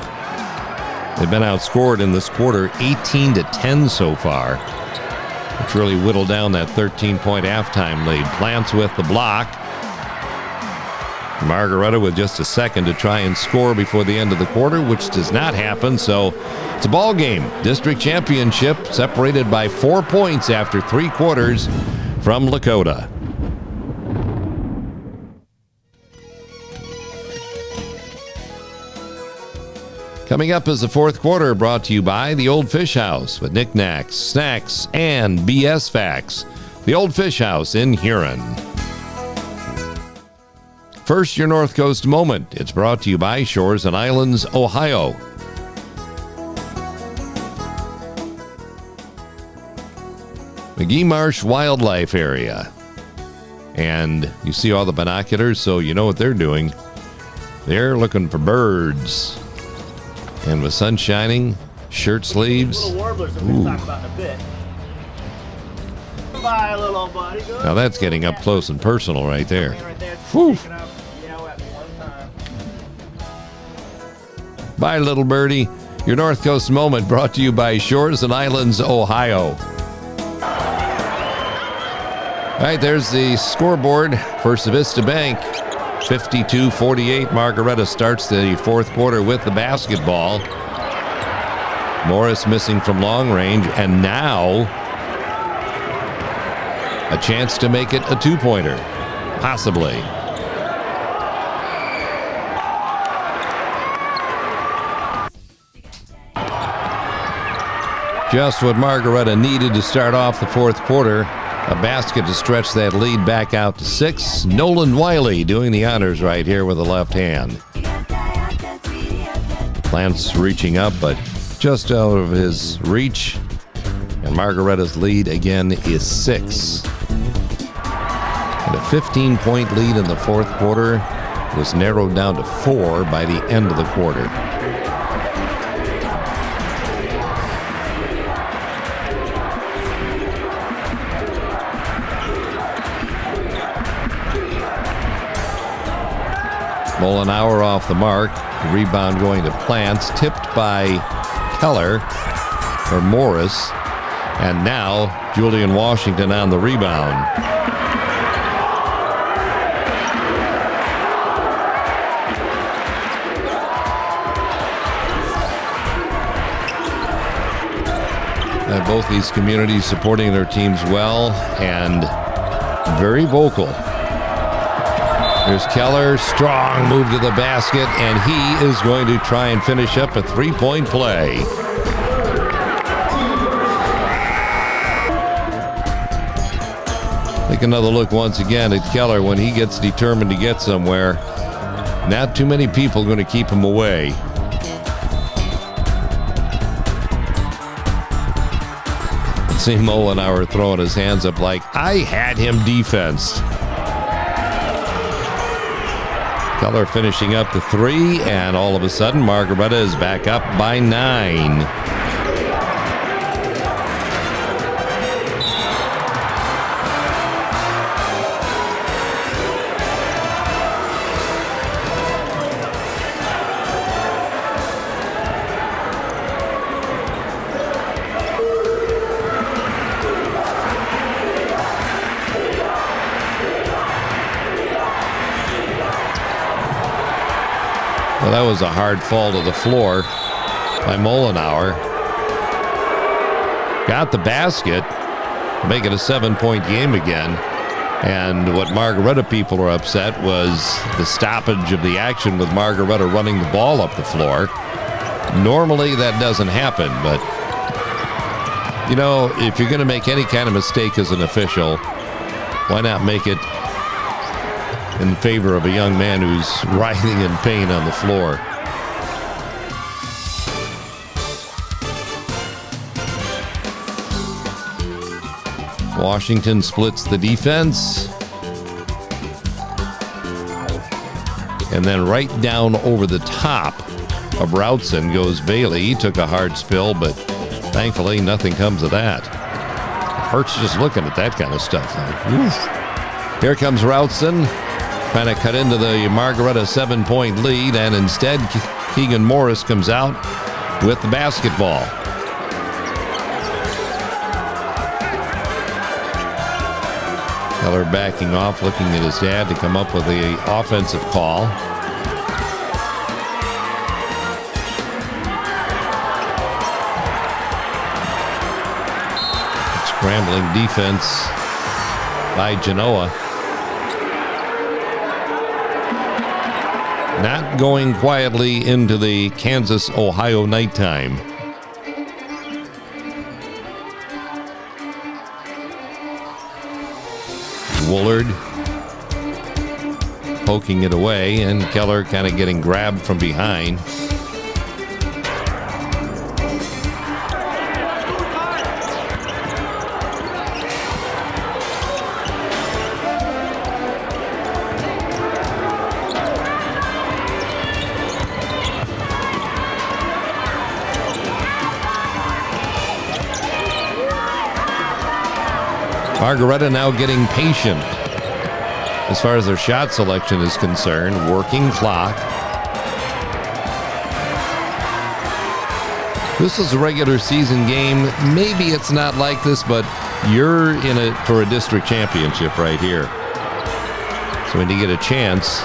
They've been outscored in this quarter 18-10 so far, which really whittled down that 13-point halftime lead. Plants with the block. Margaretta with just a second to try and score before the end of the quarter, which does not happen, so it's a ball game. District championship separated by 4 points after 3 quarters from Lakota. Coming up is the fourth quarter, brought to you by the Old Fish House with knickknacks, snacks, and BS facts. The Old Fish House in Huron. First, your North Coast moment. It's brought to you by Shores and Islands, Ohio. McGee Marsh Wildlife Area. And you see all the binoculars, so you know what they're doing. They're looking for birds. And with sun shining, shirt sleeves. Little warblers that we'll talk about in a bit. Bye, little old buddy. Go. Now that's getting up close and personal right there. Right there. Whew. Taking up, yell at me one time. Bye, little birdie. Your North Coast moment brought to you by Shores and Islands, Ohio. All right, there's the scoreboard. First Vista Bank, 52-48. Margaretta starts the fourth quarter with the basketball. Morris missing from long range, and now a chance to make it a two-pointer, possibly. Just what Margaretta needed to start off the fourth quarter. A basket to stretch that lead back out to 6. Nolan Wiley doing the honors right here with the left hand. Lance reaching up, but just out of his reach. And Margaretta's lead again is 6. And a 15-point lead in the fourth quarter was narrowed down to 4 by the end of the quarter. Mullenauer off the mark. The rebound going to Plants. Tipped by Keller, or Morris. And now Julian Washington on the rebound. Both these communities supporting their teams well and very vocal. There's Keller, strong move to the basket, and he is going to try and finish up a three-point play. Take another look once again at Keller when he gets determined to get somewhere. Not too many people going to keep him away. See Mullenauer throwing his hands up like, I had him defensed. Keller finishing up the 3, and all of a sudden, Margaretta is back up by 9. Well, that was a hard fall to the floor by Mullenauer. Got the basket, make it a 7-point game again. And what Margaretta people are upset was the stoppage of the action with Margaretta running the ball up the floor. Normally that doesn't happen, but you know, if you're going to make any kind of mistake as an official, why not make it in favor of a young man who's writhing in pain on the floor? Washington splits the defense. And then right down over the top of Routson goes Bailey. He took a hard spill, but thankfully nothing comes of that. Hurts just looking at that kind of stuff. Here comes Routson, trying to cut into the Margaretta 7-point lead, and instead Keegan Morris comes out with the basketball. Keller backing off, looking at his dad to come up with the offensive call. Scrambling defense by Genoa. Not going quietly into the Kansas-Ohio nighttime. Woolard poking it away, and Keller kind of getting grabbed from behind. Margaretta now getting patient as far as their shot selection is concerned. Working clock. This is a regular season game. Maybe it's not like this, but you're in it for a district championship right here. So when you get a chance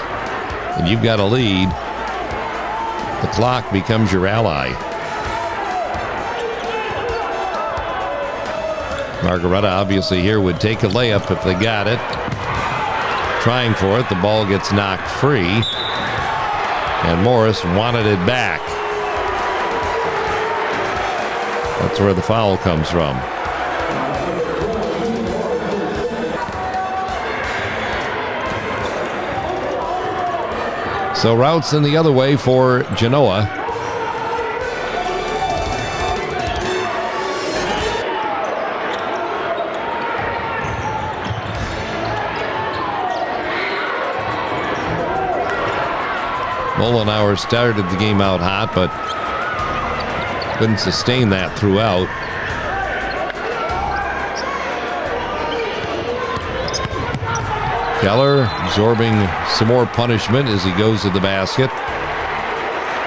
and you've got a lead, the clock becomes your ally. Margaretta obviously here would take a layup if they got it. Trying for it, the ball gets knocked free, and Morris wanted it back. That's where the foul comes from. So Routson the other way for Genoa. Mollenauer started the game out hot, but couldn't sustain that throughout. Keller absorbing some more punishment as he goes to the basket.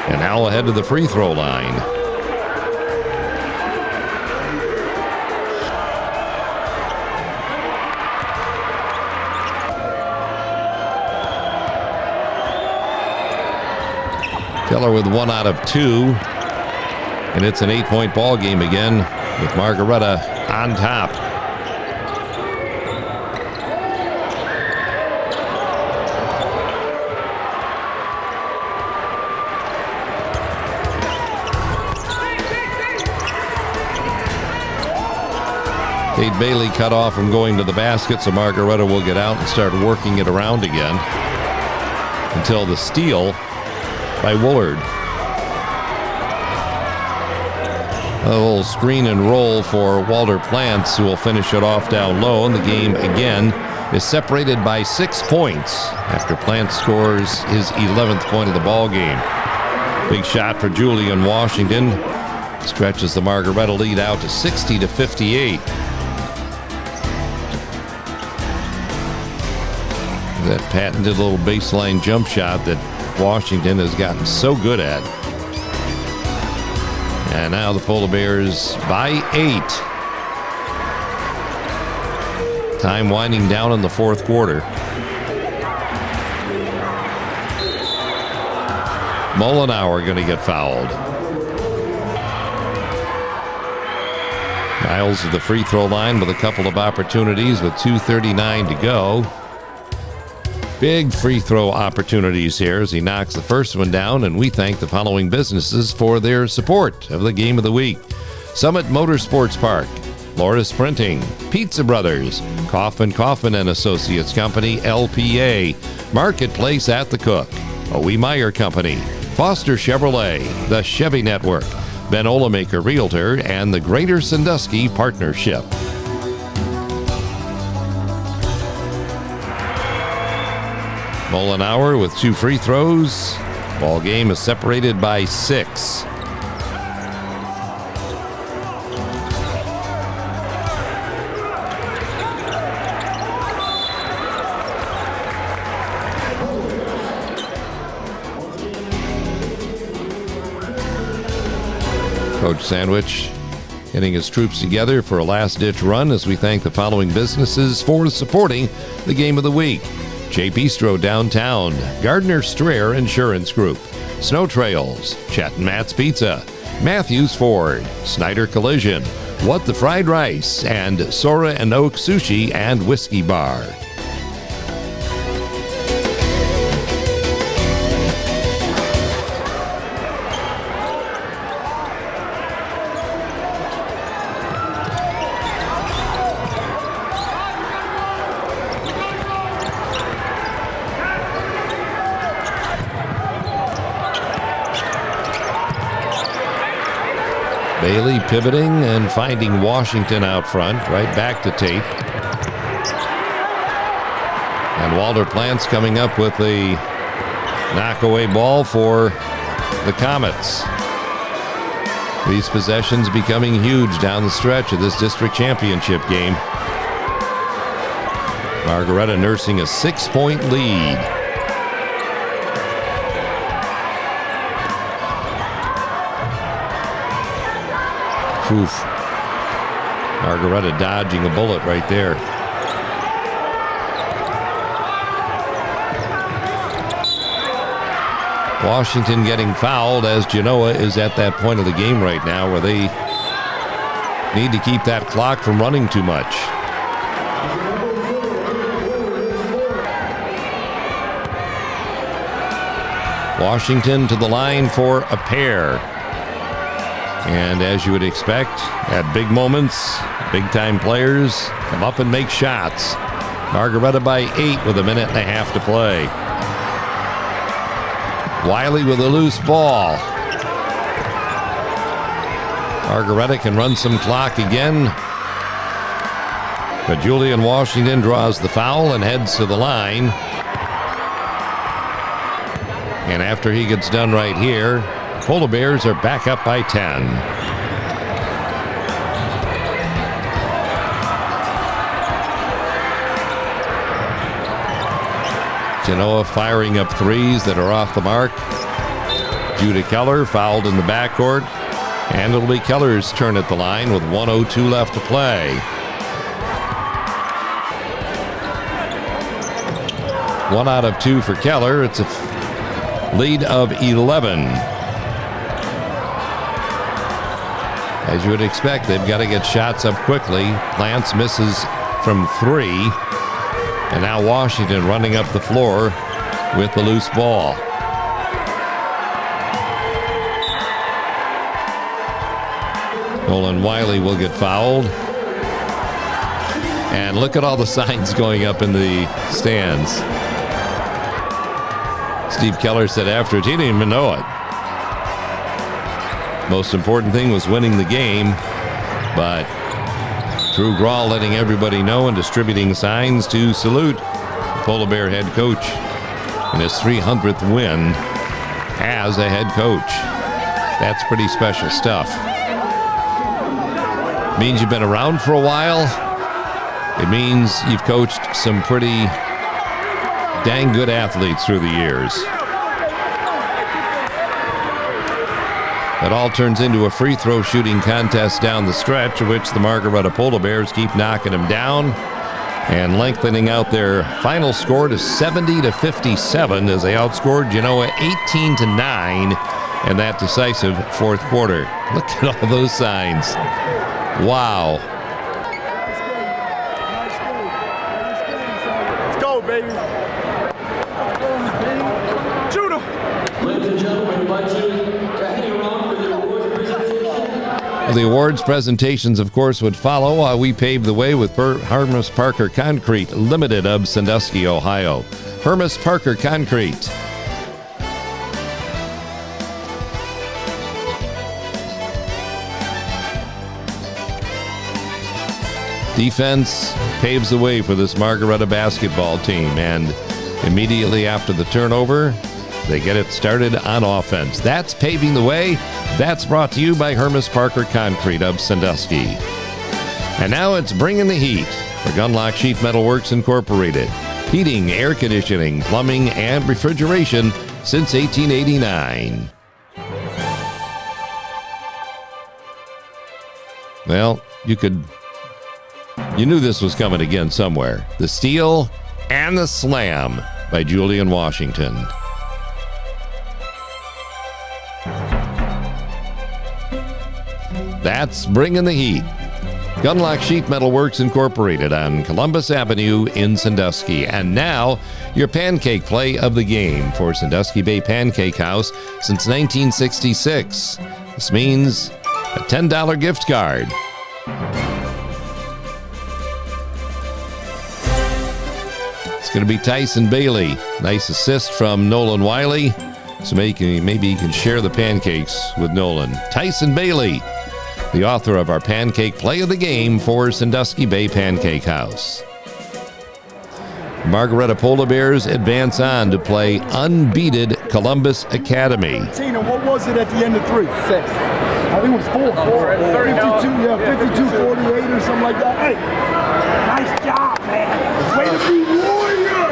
And now ahead to the free throw line. Keller with 1 out of 2. And it's an 8-point ball game again with Margaretta on top. Cade Bailey cut off from going to the basket, so Margaretta will get out and start working it around again until the steal by Woolard. A little screen and roll for Walter Plants, who will finish it off down low. And the game again is separated by 6 points after Plants scores his 11th point of the ball game. Big shot for Julian Washington. Stretches the Margaretta lead out to 60-58. That patented little baseline jump shot that Washington has gotten so good at. And now the Polar Bears by 8. Time winding down in the fourth quarter. Mollenauer going to get fouled. Niles at the free throw line with a couple of opportunities with 2:39 to go. Big free throw opportunities here as he knocks the first one down, and we thank the following businesses for their support of the game of the week. Summit Motorsports Park, Loris Printing, Pizza Brothers, Kaufman and Associates Company, LPA, Marketplace at the Cook, O.E. Meyer Company, Foster Chevrolet, the Chevy Network, Ben Olemaker Realtor, and the Greater Sandusky Partnership. Mollenauer with 2 free throws. Ball game is separated by 6. Coach Sandwich getting his troops together for a last-ditch run as we thank the following businesses for supporting the game of the week. J. Bistro Downtown, Gardner Strayer Insurance Group, Snow Trails, Chet and Matt's Pizza, Matthews Ford, Snyder Collision, What the Fried Rice, and Sora and Oak Sushi and Whiskey Bar. Bailey pivoting and finding Washington out front, right back to Tate. And Walter Plants coming up with the knockaway ball for the Comets. These possessions becoming huge down the stretch of this district championship game. Margaretta nursing a 6-point lead. Oof. Margaretta dodging a bullet right there. Washington getting fouled as Genoa is at that point of the game right now where they need to keep that clock from running too much. Washington to the line for a pair. And as you would expect, at big moments, big-time players come up and make shots. Margaretta by 8 with 1.5 minutes to play. Wiley with a loose ball. Margaretta can run some clock again. But Julian Washington draws the foul and heads to the line. And after he gets done right here, Polar Bears are back up by 10. Genoa firing up threes that are off the mark. Judah Keller fouled in the backcourt. And it'll be Keller's turn at the line with 1:02 left to play. One out of 2 for Keller. It's a lead of 11. As you would expect, they've got to get shots up quickly. Plants misses from 3. And now Washington running up the floor with the loose ball. Nolan Wiley will get fouled. And look at all the signs going up in the stands. Steve Keller said after it, he didn't even know it. Most important thing was winning the game, but Drew Grawl letting everybody know and distributing signs to salute the Polar Bear head coach in his 300th win as a head coach. That's pretty special stuff. Means you've been around for a while. It means you've coached some pretty dang good athletes through the years. It all turns into a free throw shooting contest down the stretch, of which the Margaretta Polar Bears keep knocking them down and lengthening out their final score to 70-57 as they outscored Genoa 18-9 in that decisive fourth quarter. Look at all those signs. Wow. Let's go, baby. Judah. Ladies and gentlemen, we invite you to hang around for the awards presentation. The awards presentations, of course, would follow while we pave the way with Hermes Parker Concrete Limited of Sandusky, Ohio. Hermes Parker Concrete. Defense paves the way for this Margaretta basketball team, and immediately after the turnover, They get it started on offense. That's paving the way. That's brought to you by Hermes Parker Concrete of Sandusky. And now it's bringing the heat for Gunlock Sheet Metal Works Incorporated. Heating, air conditioning, plumbing, and refrigeration since 1889. Well, you knew this was coming again somewhere. The Steel and the Slam by Julian Washington. That's bringing the heat. Gunlock Sheet Metal Works Incorporated on Columbus Avenue in Sandusky. And now, your pancake play of the game for Sandusky Bay Pancake House since 1966. This means a $10 gift card. It's going to be Tyson Bailey. Nice assist from Nolan Wiley. So maybe he can share the pancakes with Nolan. Tyson Bailey, the author of our pancake play of the game for Sandusky Bay Pancake House. Margaretta Polar Bears advance on to play unbeaten Columbus Academy. Tina, what was it at the end of 3? 6. I think it was 4. 52-48 or something like that. Hey, nice job, man. Way to be warrior.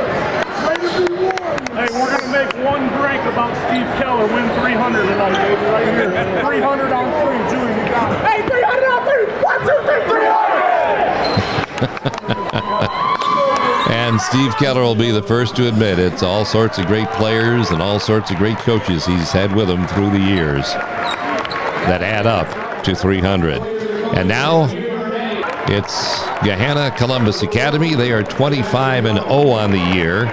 Way to be warrior. Hey, we're going to make one break about Steve Keller win 300 tonight, baby, right here. 300 on 3. Julie, you got it. Hey, 300 on 3. 1, 2, 3, 300! And Steve Keller will be the first to admit it's all sorts of great players and all sorts of great coaches he's had with him through the years that add up to 300. And now it's Gahanna Columbus Academy. They are 25-0 on the year.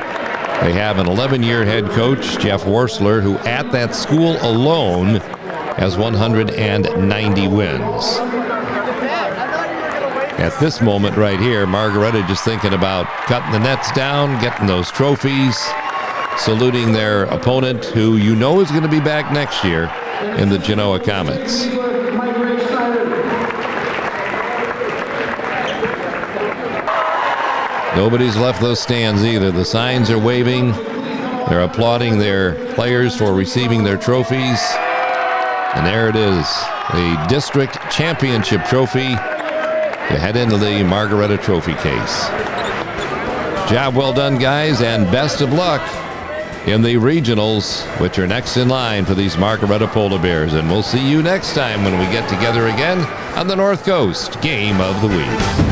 They have an 11-year head coach, Jeff Worsler, who at that school alone has 190 wins. At this moment right here, Margaretta just thinking about cutting the nets down, getting those trophies, saluting their opponent, who you know is going to be back next year in the Genoa Comets. Nobody's left those stands either. The signs are waving. They're applauding their players for receiving their trophies. And there it is, the district championship trophy to head into the Margaretta trophy case. Job well done, guys, and best of luck in the regionals, which are next in line for these Margaretta Polar Bears. And we'll see you next time when we get together again on the North Coast Game of the Week.